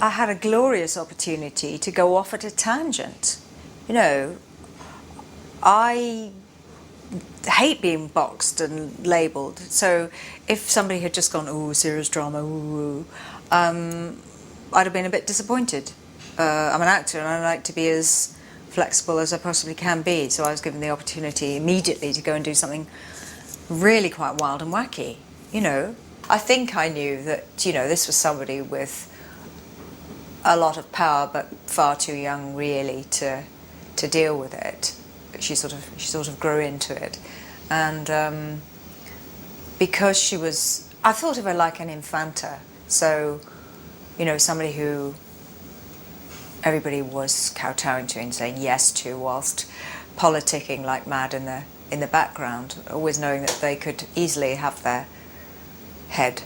I had a glorious opportunity to go off at a tangent. You know, I hate being boxed and labelled. So if somebody had just gone, "Ooh, serious drama, ooh," I'd have been a bit disappointed. I'm an actor and I like to be as flexible as I possibly can be. So I was given the opportunity immediately to go and do something really quite wild and wacky. You know, I think I knew that, you know, this was somebody with a lot of power, but far too young really to deal with it. She sort of grew into it, and because she was, I thought of her like an infanta. So, you know, somebody who everybody was kowtowing to and saying yes to, whilst politicking like mad in the background, always knowing that they could easily have their head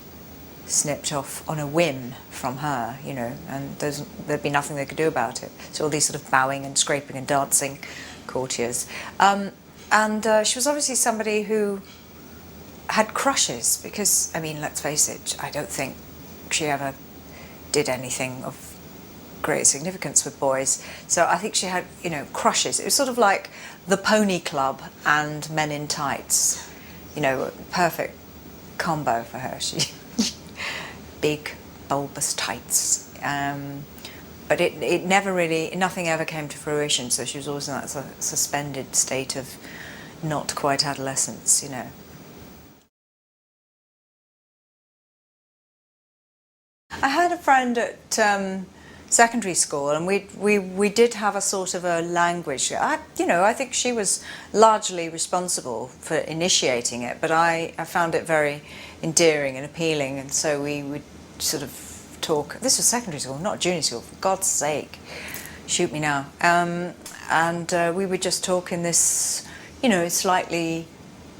snipped off on a whim from her, you know, and there'd be nothing they could do about it. So all these sort of bowing and scraping and dancing courtiers. She was obviously somebody who had crushes, because, I mean, let's face it, I don't think she ever did anything of great significance with boys. So I think she had, you know, crushes. It was sort of like the Pony Club and Men in Tights, you know, perfect combo for her. She big bulbous tights, but it never really, nothing ever came to fruition, so she was always in that sort of suspended state of not quite adolescence, you know. I had a friend at secondary school, and we did have a sort of a language. I think she was largely responsible for initiating it, but I found it very endearing and appealing, and so we would sort of talk. This was secondary school, not junior school, for God's sake, shoot me now. We would just talk in this, you know, slightly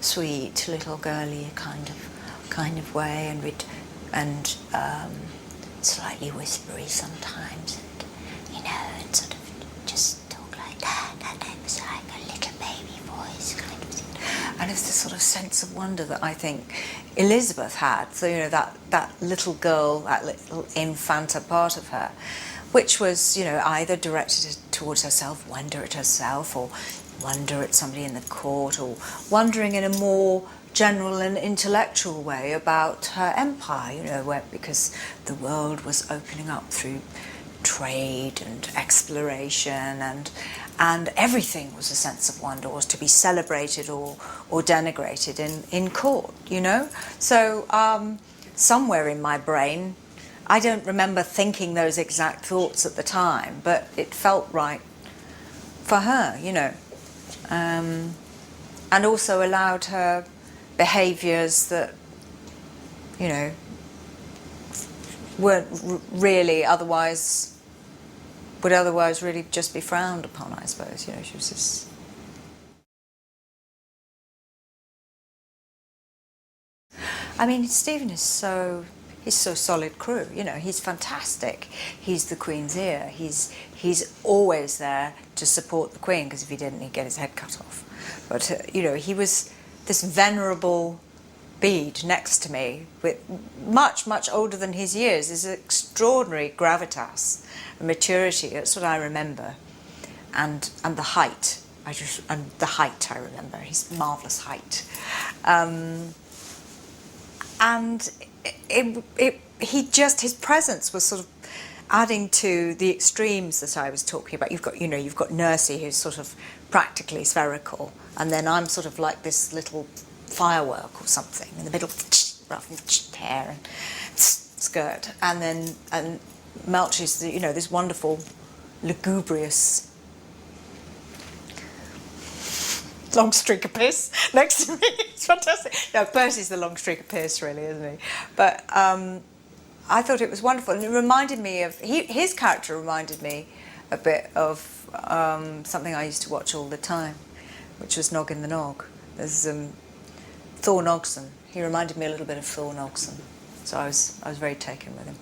sweet, little girly kind of way, and slightly whispery sometimes, and, you know, and sort of just talk like that, and it was like a little baby voice kind of thing. And it's this sort of sense of wonder that I think Elizabeth had. So, you know, that little girl, that little infanta part of her, which was, you know, either directed towards herself, wonder at herself, or wonder at somebody in the court, or wondering in a more general and intellectual way about her empire, you know, because the world was opening up through trade and exploration, and everything was a sense of wonder, was to be celebrated or denigrated in court, you know. So somewhere in my brain, I don't remember thinking those exact thoughts at the time, but it felt right for her, you know, and also allowed her behaviours that, you know, weren't really otherwise, would otherwise really just be frowned upon, I suppose. You know, she was just... I mean, Stephen is he's so solid crew, you know, he's fantastic. He's the Queen's ear. He's always there to support the Queen, because if he didn't, he'd get his head cut off. But, you know, he was this venerable bead next to me, with much, much older than his years, is extraordinary gravitas and maturity. That's what I remember, and the height. I remember his marvellous height, and his presence was sort of adding to the extremes that I was talking about. You've got Nursey, who's sort of practically spherical, and then I'm sort of like this little firework or something in the middle, rough hair and skirt, and Melchi's, you know, this wonderful, lugubrious long streak of piss next to me. It's fantastic. No, Percy's the long streak of piss, really, isn't he? But I thought it was wonderful, and it reminded me of his character reminded me a bit of something I used to watch all the time, which was Noggin the Nog. There's Thor Nogson. He reminded me a little bit of Thor Nogson, so I was very taken with him.